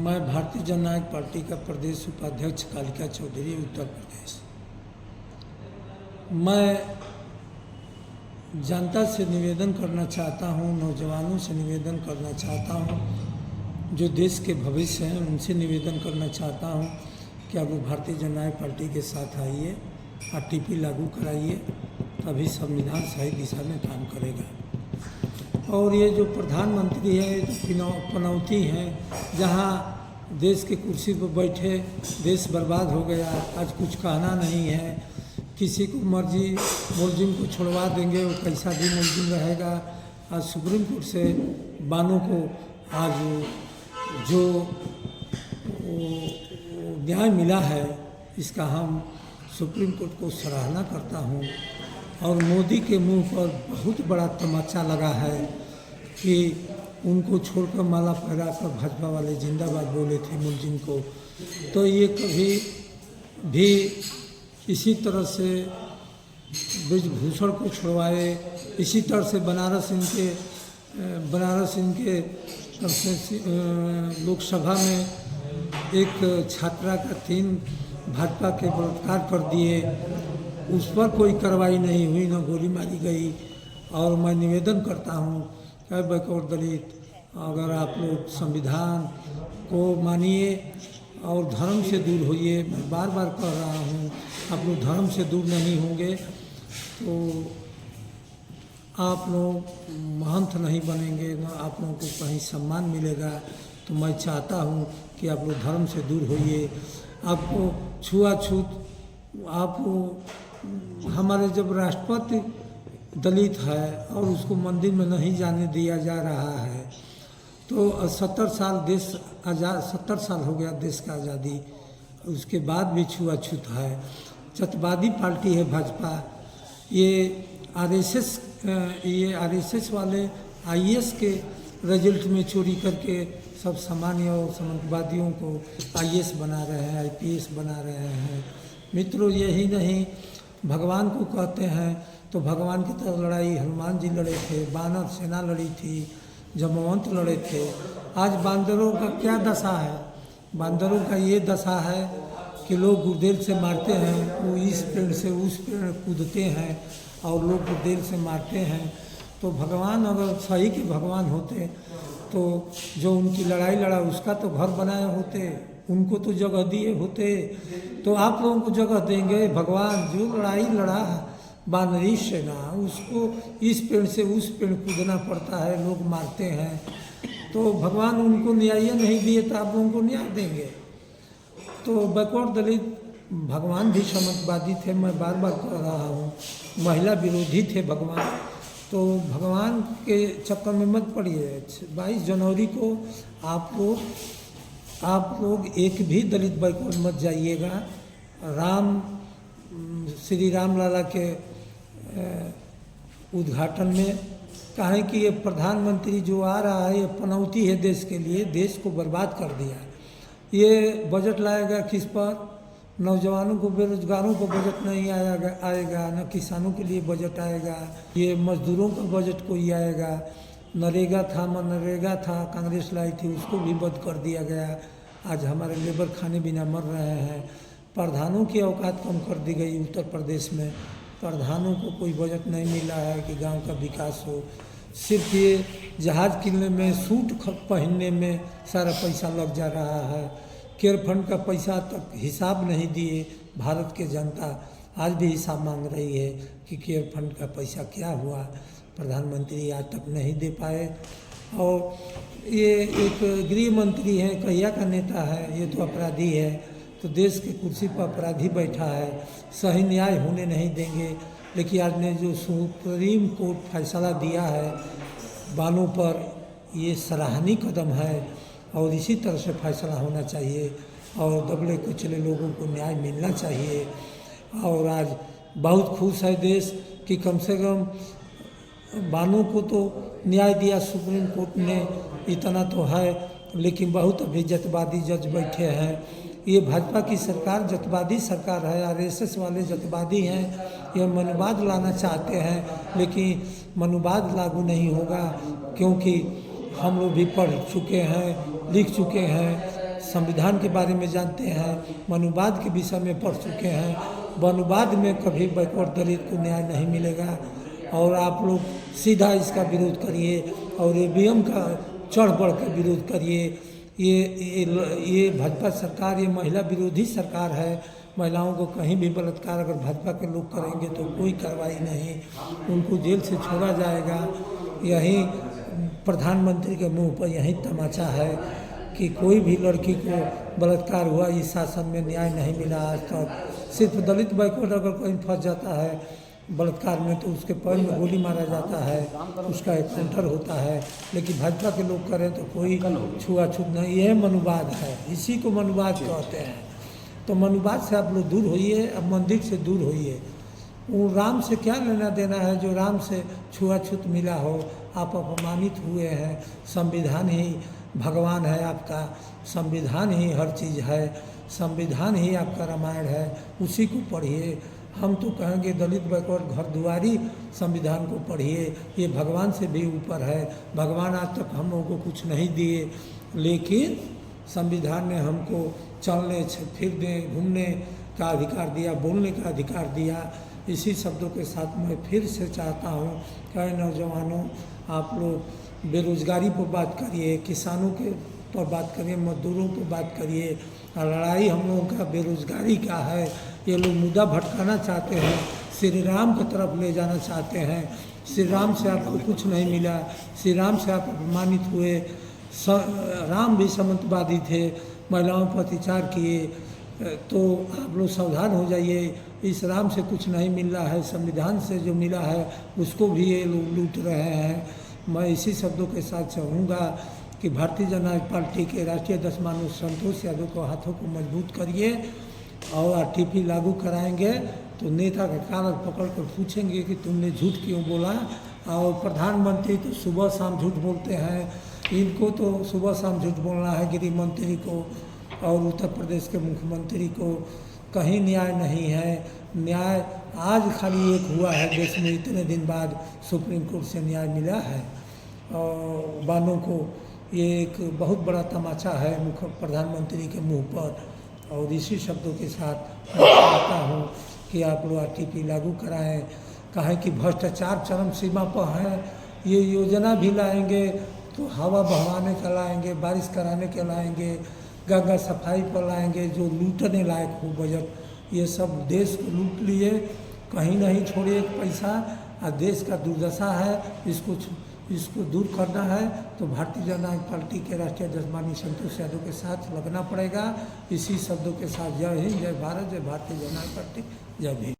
मैं भारतीय जननायक पार्टी का प्रदेश उपाध्यक्ष कालिका चौधरी, उत्तर प्रदेश। मैं जनता से निवेदन करना चाहता हूं, नौजवानों से निवेदन करना चाहता हूं, जो देश के भविष्य हैं उनसे निवेदन करना चाहता हूं कि आप भारतीय जननायक पार्टी के साथ आइए, आरटीपी लागू कराइए, तभी संविधान सही दिशा में काम करेगा। और ये जो प्रधानमंत्री है ये तो पनौती हैं, जहाँ देश के कुर्सी पर बैठे देश बर्बाद हो गया। आज कुछ कहना नहीं है, किसी को मर्जी मुलजिम को छुड़वा देंगे, वो कैसा भी मुलजिम रहेगा। आज सुप्रीम कोर्ट से बानों को आज जो न्याय मिला है, इसका हम सुप्रीम कोर्ट को सराहना करता हूँ। और मोदी के मुंह पर बहुत बड़ा तमाचा लगा है कि उनको छोड़कर माला फहरा कर भाजपा वाले जिंदाबाद बोले थे मुलजिम को। तो ये कभी भी इसी तरह से ब्रजभूषण को छुड़वाए, इसी तरह से बनारस इनके लोकसभा में एक छात्रा का 3 भाजपा के बलात्कार कर दिए, उस पर कोई कार्रवाई नहीं हुई, न गोली मारी गई। और मैं निवेदन करता हूँ कि बैकवर्ड दलित, अगर आप लोग संविधान को मानिए और धर्म से दूर होइए। मैं बार बार कह रहा हूँ, आप लोग धर्म से दूर नहीं होंगे तो आप लोग महंत नहीं बनेंगे, न आप लोगों को कहीं सम्मान मिलेगा। तो मैं चाहता हूँ कि आप लोग धर्म से दूर होइए। आपको छुआछूत, आप हमारे जब राष्ट्रपति दलित है और उसको मंदिर में नहीं जाने दिया जा रहा है, तो 70 साल देश आज़ाद, 70 साल हो गया देश का आज़ादी, उसके बाद भी छुआछूत है। जातिवादी पार्टी है भाजपा। ये आरएसएस वाले आईएएस के रिजल्ट में चोरी करके सब सामान्य और समाजवादियों को आईएएस बना रहे हैं, आईपीएस बना रहे हैं। मित्रों, यही नहीं, भगवान को कहते हैं तो भगवान की तरह लड़ाई हनुमान जी लड़े थे, वानर सेना लड़ी थी, जमवंत लड़े थे। आज बांदरों का क्या दशा है? बांदरों का ये दशा है कि लोग गुर्देल से मारते हैं, वो इस पेड़ से उस पेड़ कूदते हैं और लोग गुर्देल से मारते हैं। तो भगवान अगर सही के भगवान होते तो जो उनकी लड़ाई लड़ा उसका तो घर बनाए होते, उनको तो जगह दिए होते। तो आप लोगों को जगह देंगे भगवान। जो लड़ाई लड़ा बानरी सेना, उसको इस पेड़ से उस पेड़ कूदना पड़ता है, लोग मारते हैं। तो भगवान उनको न्याय नहीं दिए तो आप लोगों को न्याय देंगे। तो बैकवर्ड दलित भगवान भी समाजवादी थे, मैं बार बार कह रहा हूँ, महिला विरोधी थे भगवान। तो भगवान के चक्कर में मत पड़िए। 22 जनवरी को आप लोग एक भी दलित बैकवर्ड मत जाइएगा। श्री राम लाला के उद्घाटन में कहें कि ये प्रधानमंत्री जो आ रहा है ये पनौती है देश के लिए, देश को बर्बाद कर दिया। ये बजट लाएगा किस पर? नौजवानों को, बेरोजगारों को बजट नहीं आएगा, न किसानों के लिए बजट आएगा। ये मजदूरों का बजट कोई आएगा। मनरेगा था, कांग्रेस लाई थी, उसको भी बंद कर दिया गया। आज हमारे लेबर खाने बिना मर रहे हैं। प्रधानों की औकात कम कर दी गई उत्तर प्रदेश में। प्रधानों को कोई बजट नहीं मिला है कि गांव का विकास हो। सिर्फ ये जहाज़ किनने में, सूट पहनने में सारा पैसा लग जा रहा है। केयर फंड का पैसा तक हिसाब नहीं दिए भारत के जनता। आज भी हिसाब मांग रही है कि केयर फंड का पैसा क्या हुआ। प्रधानमंत्री आज तक नहीं दे पाए। और ये एक गृह मंत्री है, कहिया का नेता है, ये तो अपराधी है। तो देश की कुर्सी पर अपराधी बैठा है, सही न्याय होने नहीं देंगे। लेकिन आज ने जो सुप्रीम कोर्ट फैसला दिया है बालों पर, ये सराहनीय कदम है और इसी तरह से फैसला होना चाहिए और दबले कुचले लोगों को न्याय मिलना चाहिए। और आज बहुत खुश है देश कि कम से कम बानों को तो न्याय दिया सुप्रीम कोर्ट ने, इतना तो है। लेकिन बहुत अभी जतवादी जज बैठे हैं। ये भाजपा की सरकार जतवादी सरकार है, आरएसएस वाले जतवादी हैं। ये मनुवाद लाना चाहते हैं, लेकिन मनुवाद लागू नहीं होगा, क्योंकि हम लोग भी पढ़ चुके हैं, लिख चुके हैं। संविधान के बारे में जानते हैं, मनुवाद के विषय में पढ़ चुके हैं। वनुवाद में कभी बैकवर्ड दलित को न्याय नहीं मिलेगा। और आप लोग सीधा इसका विरोध करिए और ईवीएम का चढ़ बढ़ कर विरोध करिए। ये भाजपा सरकार, ये महिला विरोधी सरकार है। महिलाओं को कहीं भी बलात्कार अगर भाजपा के लोग करेंगे तो कोई कार्रवाई नहीं, उनको जेल से छोड़ा जाएगा। यही प्रधानमंत्री के मुंह पर यही तमाचा है कि कोई भी लड़की को बलात्कार हुआ, इस शासन में न्याय नहीं मिला आज तक। सिर्फ दलित बैकवर्ड अगर कहीं फंस जाता है बलात्कार में तो उसके पैर में गोली मारा जाता है, उसका एनकाउंटर होता है। लेकिन भाजपा के लोग करें तो कोई छुआछूत नहीं। यह मनुवाद है, इसी को मनुवाद कहते हैं। तो मनुवाद से आप लोग दूर होइए, अब मंदिर से दूर होइए। वो राम से क्या लेना देना है जो राम से छुआछूत मिला हो। आप अपमानित हुए हैं। संविधान ही भगवान है आपका, संविधान ही हर चीज़ है, संविधान ही आपका रामायण है, उसी को पढ़िए। हम तो कहेंगे दलित बैकवर्ड घर दुआरी संविधान को पढ़िए। ये भगवान से भी ऊपर है। भगवान आज तक हम लोगों को कुछ नहीं दिए, लेकिन संविधान ने हमको चलने फिरने घूमने का अधिकार दिया, बोलने का अधिकार दिया। इसी शब्दों के साथ मैं फिर से चाहता हूँ कि नौजवानों, आप लोग बेरोजगारी पर बात करिए, किसानों के पर बात करिए, मजदूरों पर बात करिए। लड़ाई हम लोगों का बेरोजगारी का है। ये लोग मुद्दा भटकाना चाहते हैं, श्री राम की तरफ ले जाना चाहते हैं। श्री राम से आपको कुछ नहीं मिला, श्री राम से आप अपमानित हुए। राम भी सामंतवादी थे, महिलाओं पर अत्याचार किए। तो आप लोग सावधान हो जाइए, इस राम से कुछ नहीं मिल रहा है, संविधान से जो मिला है उसको भी ये लोग लूट रहे हैं। मैं इसी शब्दों के साथ चाहूँगा कि भारतीय जनता पार्टी के राष्ट्रीय अध्यक्ष माननीय संतोष यादव को हाथों को मजबूत करिए और आरटीपी लागू कराएंगे तो नेता का कागज पकड़ कर पूछेंगे कि तुमने झूठ क्यों बोला। और प्रधानमंत्री तो सुबह शाम झूठ बोलते हैं, इनको तो सुबह शाम झूठ बोलना है। गृह मंत्री को और उत्तर प्रदेश के मुख्यमंत्री को कहीं न्याय नहीं है। न्याय आज खाली एक हुआ है देश में, इतने दिन बाद सुप्रीम कोर्ट से न्याय मिला है। और बानों को ये एक बहुत बड़ा तमाचा है मुख्य प्रधानमंत्री के मुंह पर। और इसी शब्दों के साथ मैं चाहता हूँ कि आप लोग आरटीपी लागू कराएं। कहें कि भ्रष्टाचार चरम सीमा पर है, ये योजना भी लाएंगे तो हवा बहवाने का लाएंगे, बारिश कराने के लाएंगे, गंगा सफाई पर लाएंगे, जो लूटने लायक हो बजट। ये सब देश को लूट लिए, कहीं नहीं छोड़िए पैसा। और देश का दुर्दशा है, इसको दूर करना है तो भारतीय जनता पार्टी के राष्ट्रीय अध्यक्ष माननीय संतोष यादव के साथ लगना पड़ेगा। इसी शब्दों के साथ जय हिंद, जय भारत, जय भारतीय जनता पार्टी, जय भीम।